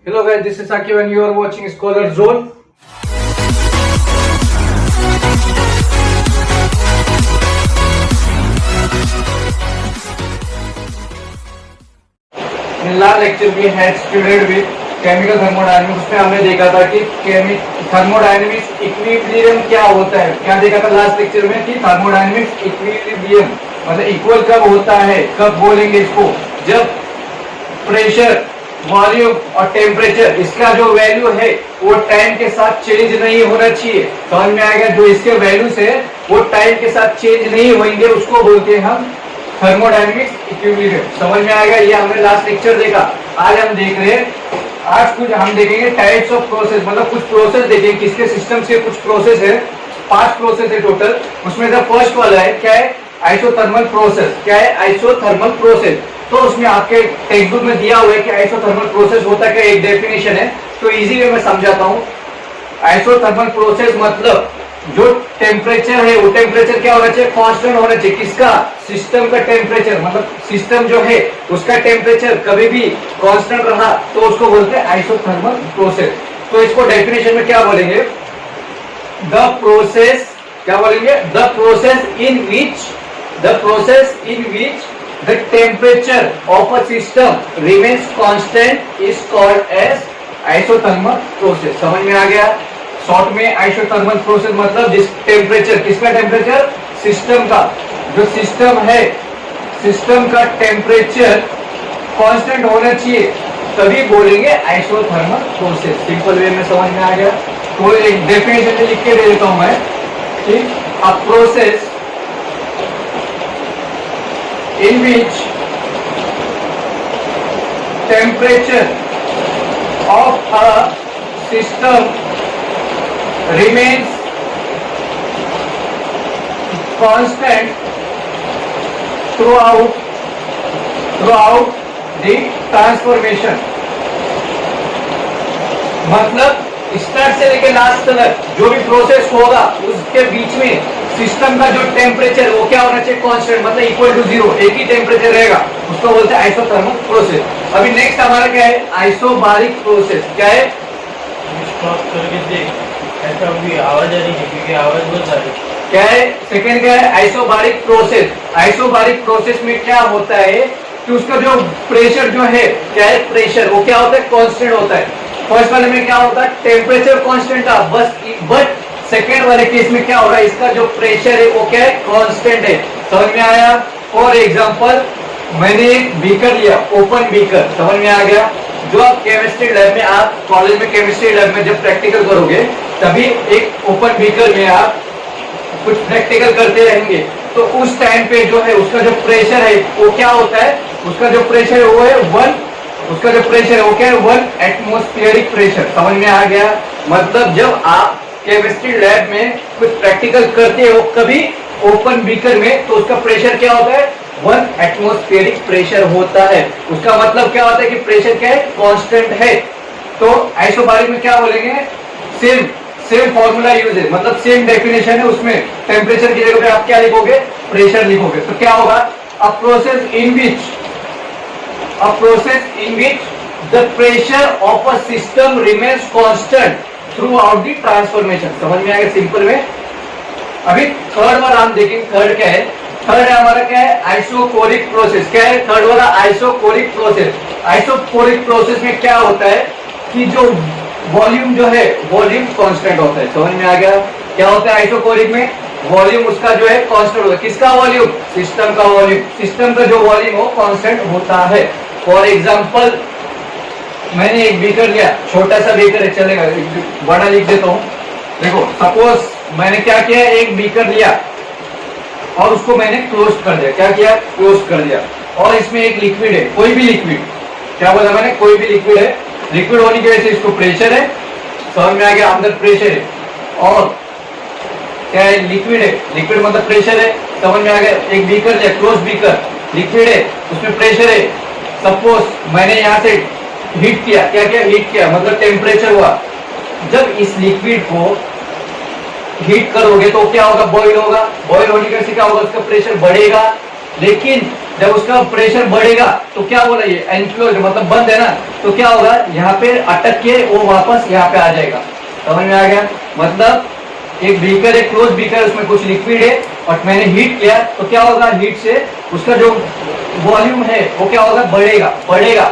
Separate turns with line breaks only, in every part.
Hello guys, this is Akib and you are watching Scholar Zone. In last lecture we had studied with chemical thermodynamics. उसमें हमने देखा था कि thermodynamics equilibrium क्या होता है. क्या देखा था लास्ट लेक्चर में कि थर्मोडायनेमिक्स इक्विलिब्रियम मतलब इक्वल कब होता है, कब बोलेंगे इसको, जब प्रेशर, वॉल्यूम और टेम्परेचर इसका जो वैल्यू है वो टाइम के साथ चेंज नहीं होना चाहिए. समझ में आ गया. जो इसके वैल्यूज है वो टाइम के साथ चेंज नहीं होंगे, उसको बोलते हैं हम थर्मोडायनेमिक्स इक्विलिब्रियम. समझ में आएगा. ये हमने लास्ट लेक्चर देखा. आज हम देख रहे हैं, आज कुछ हम देखेंगे टाइप्स ऑफ प्रोसेस, मतलब कुछ प्रोसेस देखेंगे किसके सिस्टम से. कुछ प्रोसेस है, 5 प्रोसेस है टोटल. उसमें से फर्स्ट वाला है क्या है, आइसोथर्मल प्रोसेस. क्या है, आइसोथर्मल प्रोसेस. तो उसमें आपके टेक्स्ट बुक में दिया हुआ है कि आइसोथर्मल प्रोसेस होता क्या, एक डेफिनेशन है. तो इजी वे में समझाता हूँ. आइसोथर्मल प्रोसेस मतलब जो टेम्परेचर है वो टेम्परेचर क्या होना चाहिए, कांस्टेंट होना चाहिए. किसका, सिस्टम का टेम्परेचर. मतलब सिस्टम जो है उसका टेम्परेचर कभी भी कांस्टेंट रहा तो उसको बोलते हैं आइसोथर्मल प्रोसेस. तो इसको डेफिनेशन में क्या बोलेंगे, द प्रोसेस, क्या बोलेंगे, the process in which the temperature of a system remains constant is called as isothermal process. समझ में आ गया. शॉर्ट में आइसोथर्मल प्रोसेस मतलब जिस टेम्परेचर, किसका टेम्परेचर, सिस्टम का, जो सिस्टम है सिस्टम का टेम्परेचर कांस्टेंट होना चाहिए तभी बोलेंगे आइसोथर्मल प्रोसेस. सिंपल वे में समझ में आ गया. तो एक डेफिनेशन लिख के दे देता हूं मैं. ठीक, a process in which temperature of a system remains constant throughout the transformation. मतलब स्टार्ट से लेकर लास्ट तक जो भी प्रोसेस होगा उसके बीच में सिस्टम का जो टेम्परेचर वो क्या होना चाहिए, कांस्टेंट, मतलब इक्वल टू 0, एक ही टेम्परेचर रहेगा. उसको बोलते हैं आइसोथर्मल प्रोसेस. अभी नेक्स्ट हमारा क्या है, आइसोबारिक प्रोसेस. क्या है,
करके देख, ऐसा भी आवाज आ रही है क्योंकि आवाज बहुत आ रही है.
क्या है, सेकंड क्या है, आइसोबारिक प्रोसेस. आइसोबारिक प्रोसेस में क्या होता है कि उसका जो प्रेशर जो है, क्या है, प्रेशर वो क्या होता है, कांस्टेंट होता है. फर्स्ट वाले में क्या होता है, टेम्परेचर कांस्टेंट था बस, बट सेकेंड वाले केस में क्या होगा, इसका जो प्रेशर है वो क्या है, कांस्टेंट है. समझ में आया. फॉर एग्जांपल मैंने एक बीकर लिया, ओपन बीकर. समझ में आ गया. जो आप केमिस्ट्री लैब में, आप कॉलेज में केमिस्ट्री लैब में जब प्रैक्टिकल करोगे तभी एक ओपन बीकर में आप कुछ प्रैक्टिकल करते रहेंगे तो उस टाइम पे जो है उसका जो प्रेशर है वो क्या होता है, उसका जो प्रेशर है वो है 1, उसका जो प्रेशर है वो क्या है, 1 एटमॉस्फेरिक प्रेशर. समझ में आ गया. मतलब जब आप केमिस्ट्री लैब में कुछ प्रैक्टिकल करते हो कभी ओपन बीकर में तो उसका प्रेशर क्या होता है, 1 एटमॉस्फेरिक प्रेशर होता है. उसका मतलब क्या होता है कि प्रेशर क्या है, कांस्टेंट है. तो आइसोबारिक में क्या बोलेंगे, सेम फॉर्मूला यूज है, मतलब सेम डेफिनेशन है. उसमें टेम्परेचर की जगह पे आप क्या लिखोगे, प्रेशर लिखोगे. तो क्या होगा, a process in which the pressure of a system remains constant through out the transformation. समझ में आएगा सिंपल में. अभी थर्ड वाला हम देखेंगे. थर्ड क्या है, थर्ड है हमारा क्या है, आइसोकोरिक प्रोसेस. क्या है थर्ड वाला, आइसोकोरिक प्रोसेस. आइसोकोरिक प्रोसेस में क्या होता है कि जो वॉल्यूम जो है वॉल्यूम कांस्टेंट होता है. समझ में आ गया. क्या होता है आइसोकोरिक में, वॉल्यूम उसका जो है कांस्टेंट होता है. किसका वॉल्यूम, सिस्टम का वॉल्यूम. सिस्टम का जो वॉल्यूम हो कांस्टेंट होता है. फॉर एग्जाम्पल मैंने एक बीकर लिया, छोटा सा बीकर है, चलेगा, बड़ा लिख देता हूँ. देखो सपोज मैंने क्या किया, एक बीकर लिया और उसको मैंने क्लोज कर दिया. क्या किया, क्लोज कर दिया. और इसमें एक लिक्विड है, कोई भी लिक्विड. क्या बोला मैंने, कोई भी लिक्विड है. लिक्विड होने की वजह से इसको प्रेशर है. समझ में आ गया, अंदर प्रेशर है. और क्या है, लिक्विड है, लिक्विड मतलब प्रेशर है. समझ में आ गया. एक बीकर लिया, क्लोज बीकर, लिक्विड है, उसमें प्रेशर है. सपोज मैंने यहाँ से हीट किया. क्या किया, हीट किया मतलब टेम्परेचर हुआ. जब इस लिक्विड को हीट करोगे तो क्या होगा, बॉईल होगा. बॉईल होने से क्या होगा, उसका प्रेशर बढ़ेगा. लेकिन जब उसका प्रेशर बढ़ेगा तो क्या बोला, ये एनक्लोज मतलब बंद है ना, तो क्या होगा, यहाँ पे अटक के वो वापस यहाँ पे आ जाएगा। समझ में आ गया? मतलब एक बीकर है, क्लोज बीकर, उसमें कुछ लिक्विड है और मैंने हीट किया तो क्या होगा, हीट से उसका जो वॉल्यूम है वो क्या होगा, बढ़ेगा बढ़ेगा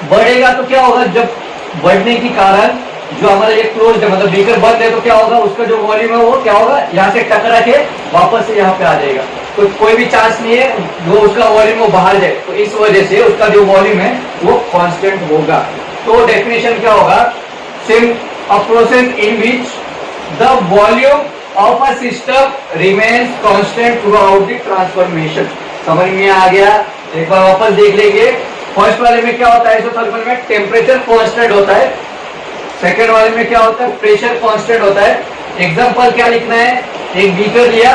बढ़ेगा। तो क्या होगा, जब बढ़ने के कारण जो हमारा ये क्लोज है मतलब बीकर बंद है तो क्या होगा, उसका जो वॉल्यूम है वो क्या होगा, यहाँ से टकरा के वापस से यहाँ पे आ जाएगा। तो कोई भी चांस नहीं है वो उसका वॉल्यूम वो बाहर जाए, तो इस वजह से उसका जो वॉल्यूम है वो कांस्टेंट होगा। तो डेफिनेशन क्या होगा, SIM a process in which the volume of a system remains constant through out the transformation. समझ में आ गया? एक बार वापस देख लेंगे। फर्स्ट वाले में क्या होता है, आइसोथर्मल में टेम्परेचर कांस्टेंट होता है, सेकेंड वाले में क्या होता है, प्रेशर कांस्टेंट होता है। एग्जांपल क्या लिखना है, एक बीकर लिया,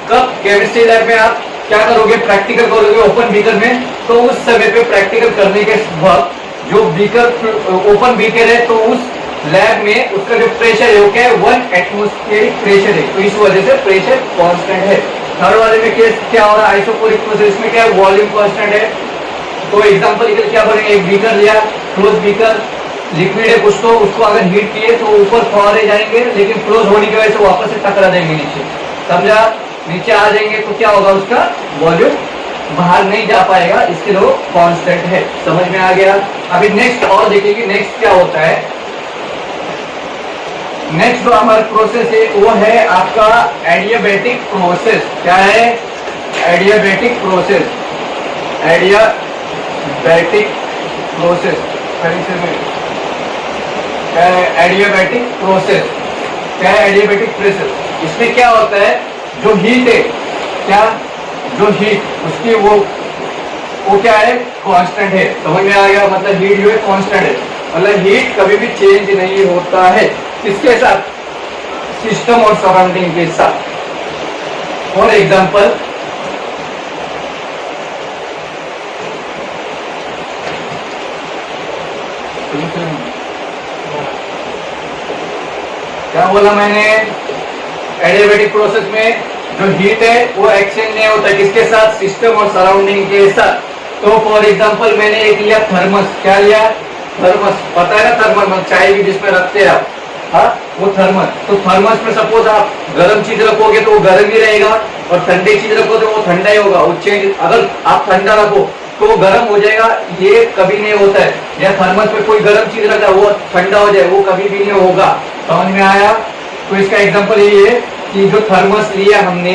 कब केमिस्ट्री लैब में आप क्या करोगे, प्रैक्टिकल करोगे ओपन बीकर में, तो उस समय पे प्रैक्टिकल करने के वक्त जो बीकर ओपन बीकर है तो उस लैब में उसका जो प्रेशर है वो क्या है, 1 एटमॉस्फेरिक प्रेशर है, तो इस वजह से प्रेशर कांस्टेंट है। थर्ड वाले में केस क्या हो रहा है, आइसोकोरिक प्रोसेस में क्या है, वॉल्यूम कांस्टेंट है। तो एग्जांपल के लिए क्या बनेगा, एक बीकर लिया, क्लोज बीकर, लिक्विड है कुछ, तो उसको अगर हीट किए तो ऊपर फवारे जाएंगे, लेकिन क्लोज होने की वजह से वापस से टकरा देंगे नीचे, समझा? नीचे आ जाएंगे तो क्या होगा, उसका वॉल्यूम बाहर नहीं जा पाएगा, इसके लिए कांस्टेंट है। समझ में आ गया? अभी नेक्स्ट और देखेंगे, नेक्स्ट क्या होता है। नेक्स्ट जो हमारा प्रोसेस है वो है आपका एडियाबैटिक प्रोसेस। क्या है? Adiabatic process. एडियाबैटिक प्रोसेस क्या है? एडियाबैटिक प्रोसेस क्या है? एडियाबैटिक प्रोसेस, इसमें क्या होता है, जो हीट है, क्या, जो हीट उसकी वो क्या है, कांस्टेंट है। समझ में आ गया? मतलब हीट जो है कांस्टेंट है, मतलब हीट कभी भी चेंज नहीं होता है। किसके साथ? सिस्टम और सराउंडिंग के साथ। फॉर एग्जाम्पल क्या बोला मैंने, एडियाबैटिक प्रोसेस में जो हीट है वो एक्सचेंज नहीं होता, किसके साथ, सिस्टम और सराउंडिंग के साथ। तो फॉर एग्जांपल मैंने एक लिया थर्मस, क्या लिया, थर्मस, पता है ना थर्मस मतलब चाय भी जिसमें रखते हैं आप, हाँ वो थर्मस। तो थर्मस में सपोज आप गर्म चीज रखोगे तो वो गर्म ही रहेगा, और ठंडी चीज रखो तो वो ठंडा ही होगा। वो चेंज, अगर आप ठंडा रखो तो वो गर्म हो जाएगा, ये कभी नहीं होता है। या थर्मस में कोई गर्म चीज रखा है वो ठंडा हो जाए, वो कभी भी नहीं होगा। समझ में आया? तो इसका एग्जांपल ये है कि जो थर्मस लिया हमने,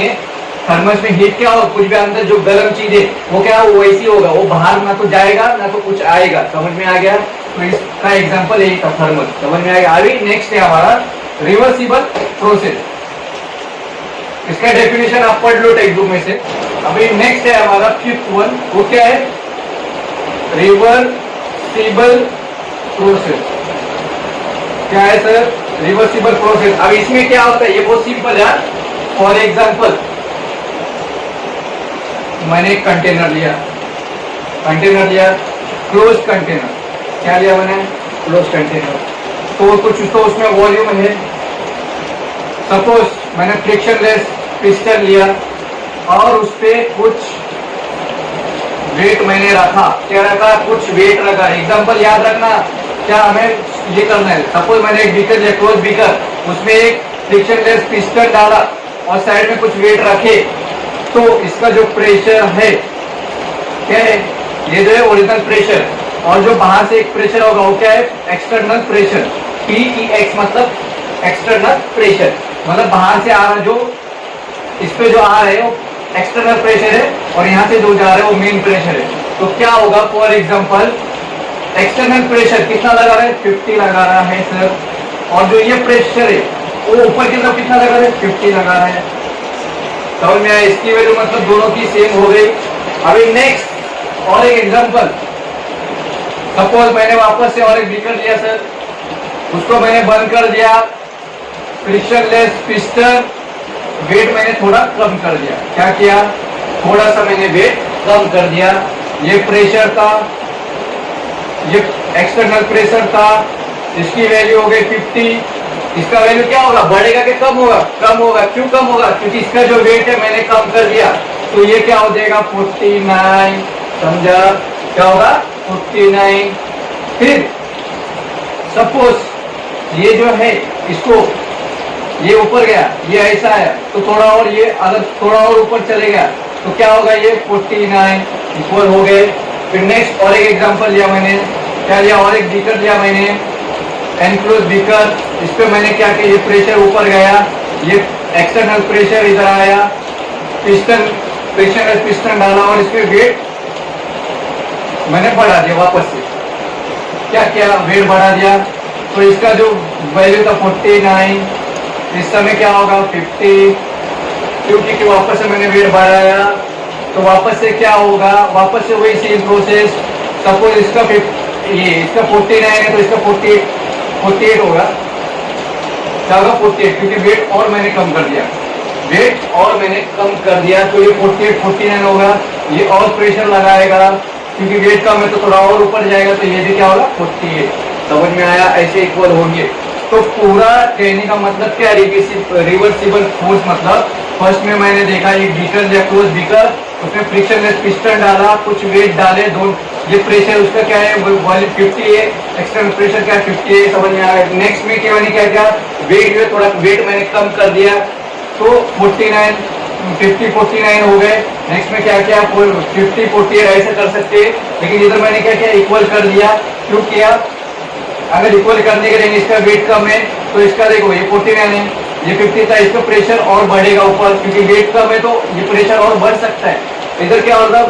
थर्मस में हीट क्या हो, कुछ भी अंदर जो गर्म चीज है वो क्या वो वैसी होगा, वो बाहर ना तो जाएगा ना तो कुछ आएगा। समझ में आ गया? तो इसका एग्जांपल यही था थर्मस। समझ में आ गया? अभी नेक्स्ट है हमारा रिवर्सिबल प्रोसेस। इसका डेफिनेशन आप पढ़ लो टेक्स्ट बुक में से। अभी नेक्स्ट है हमारा फिफ्थ वन, वो क्या है, रिवर्सिबल प्रोसेस। क्या है सर? Reversible process. अब इसमें क्या होता है, ये बहुत सिंपल है। फॉर एग्जांपल मैंने एक कंटेनर लिया, क्लोज कंटेनर। क्या लिया मैंने? Close container. तो कुछ तो उसमें वॉल्यूम है। सपोज मैंने फ्रिक्शनलेस पिस्टन लिया और उस पे कुछ वेट मैंने रखा। क्या रखा? कुछ वेट रखा। एग्जांपल याद रखना, क्या हमें ये करना है। सपोज मैंने एक बीकर लिया, क्लोज बीकर, उसमें एक फ्रिक्शनलेस पिस्टन डाला और साइड में कुछ वेट रखे, तो इसका जो प्रेशर है क्या है, ये जो है ओरिजिनल प्रेशर, और जो बाहर से एक प्रेशर होगा वो क्या है, एक्सटर्नल प्रेशर। PEX मतलब एक्सटर्नल प्रेशर, मतलब बाहर से आ रहा, जो इस पे जो आ रहा है वो एक्सटर्नल प्रेशर है, और यहाँ से जो जा रहा है वो मेन प्रेशर है। तो क्या होगा, फॉर एग्जांपल एक्सटर्नल प्रेशर कितना लगा रहा है, 50 लगा रहा है सर, और जो ये प्रेशर है वो ऊपर की तरफ कितना लगा रहा है, 50 लगा रहा है। समझ में आया? इसकी वैल्यू मतलब दोनों की सेम हो गई। अभी नेक्स्ट और एक एग्जांपल, सपोज मैंने वापस से और एक बीकर लिया सर, उसको मैंने बंद कर दिया, फ्रिक्शनलेस पिस्टन, वेट मैंने थोड़ा कम कर दिया। क्या किया? थोड़ा सा मैंने वेट कम कर दिया। ये प्रेशर था, ये एक्सटर्नल प्रेशर था, इसकी वैल्यू हो गई 50। इसका वैल्यू क्या होगा, बढ़ेगा कि कम होगा? कम होगा। क्यों कम होगा? क्योंकि इसका जो वेट है मैंने कम कर दिया। तो ये क्या हो जाएगा 49, समझा? क्या होगा 49। फिर सपोज ये जो है इसको ये ऊपर गया, ये ऐसा है तो थोड़ा और ये अगर थोड़ा और ऊपर चले गया तो क्या होगा, ये 49 इक्वल हो गए। फिर नेक्स्ट और एक एग्जांपल लिया मैंने, क्या लिया, और एक बीकर लिया मैंने, एनक्लोज बीकर। इस पे मैंने क्या किया, ये प्रेशर ऊपर गया, ये एक्सटर्नल प्रेशर इधर आया, पिस्टन प्रेशर पिस्टन डाला और इस पे वेट मैंने बढ़ा दिया वापस से। क्या क्या वेट बढ़ा दिया, तो इसका जो वैल्यू था 49, इस समय क्या होगा 50, क्योंकि वापस से मैंने वेट बढ़ाया तो वापस से क्या होगा, वापस से वही सेम प्रोसेस। सपोज इसका ये इसका 49 है तो इसका 48 होगा, क्या होगा 48, क्योंकि वेट और मैंने कम कर दिया, वेट और मैंने कम कर दिया तो ये 49 होगा। ये और प्रेशर लगाएगा क्योंकि वेट कम है तो थोड़ा और ऊपर जाएगा तो ये भी क्या होगा 48। समझ में आया? ऐसे इक्वल होंगे। तो पूरा कहने का मतलब क्या, रिवर्सिबल फोर्स मतलब फर्स्ट में मैंने देखा एक बीकर या क्लोज बीकर, उसमें फ्रिक्शनलेस पिस्टन डाला, कुछ वेट डाले, दो ये प्रेशर उसका क्या है वॉल्यूम 50 है, एक्सटर्नल प्रेशर क्या 50 है, समझ में आ रहा है? नेक्स्ट में क्या मैंने क्या किया, वेट में थोड़ा वेट मैंने कम कर दिया तो 49 हो गए। नेक्स्ट में क्या किया 50 48 ऐसे कर सकते हैं, लेकिन इधर मैंने क्या किया इक्वल कर दिया। क्यों किया, अगर इक्वल करने के लिए इसका वेट कम है तो इसका देखो ये 49 है, ये 50 था, इसका प्रेशर और बढ़ेगा ऊपर क्योंकि वेट कम है तो ये प्रेशर और बढ़ सकता है। इधर क्या होगा,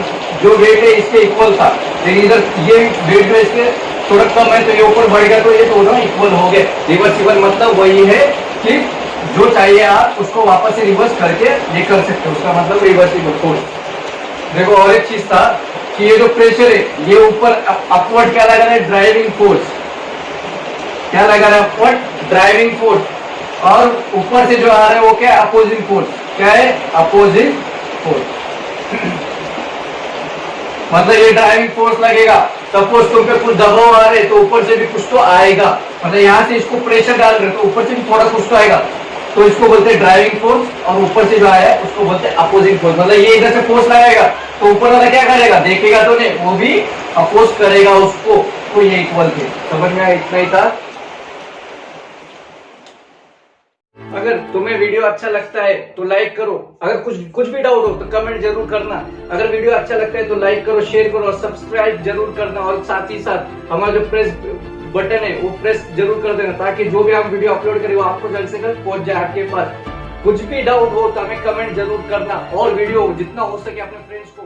जो वेट है इसके इक्वल था, लेकिन इधर ये वेट जो इसके थोड़ा कम है तो ये ऊपर बढ़ेगा तो ये दोनों इक्वल हो गए। रिवर्सिबल मतलब वही है कि जो चाहिए आप उसको वापस से रिवर्स करके ये कर सकते हो, उसका मतलब रिवर्सिबल फोर्स। देखो और एक चीज था कि ये जो प्रेशर है ये ऊपर अपवर्ड क्या लगा है, ड्राइविंग फोर्स, क्या लगा रहा है अपवर्ड ड्राइविंग फोर्स, और ऊपर से जो आ रहा है वो क्या है अपोजिंग फोर्स, क्या है अपोजिंग फोर्स। मतलब ये ड्राइविंग फोर्स लगेगा, सपोज तुम पे कुछ दबाव आ रहे तो ऊपर से भी कुछ तो आएगा, मतलब यहाँ से इसको प्रेशर डाल रहे तो ऊपर से भी थोड़ा कुछ तो आएगा, तो इसको बोलते हैं ड्राइविंग फोर्स, और ऊपर से जो आया है उसको बोलते हैं अपोजिंग फोर्स। मतलब ये इधर से फोर्स लगाएगा तो ऊपर वाला क्या करेगा, देखेगा तो नहीं, वो भी अपोज करेगा उसको, तो ये इक्वल थे। समझ में आया? इतना ही था। अगर तुम्हें वीडियो अच्छा लगता है तो लाइक करो, अगर कुछ भी डाउट हो तो कमेंट जरूर करना। अगर वीडियो अच्छा लगता है तो लाइक करो, शेयर करो और सब्सक्राइब जरूर करना, और साथ ही साथ हमारा जो प्रेस बटन है वो प्रेस जरूर कर देना, ताकि जो भी हम वीडियो अपलोड करें वो आपको जल्द से जल्द पहुंच जाए आपके पास। कुछ भी डाउट हो तो हमें कमेंट जरूर करना, और वीडियो जितना हो सके अपने फ्रेंड्स को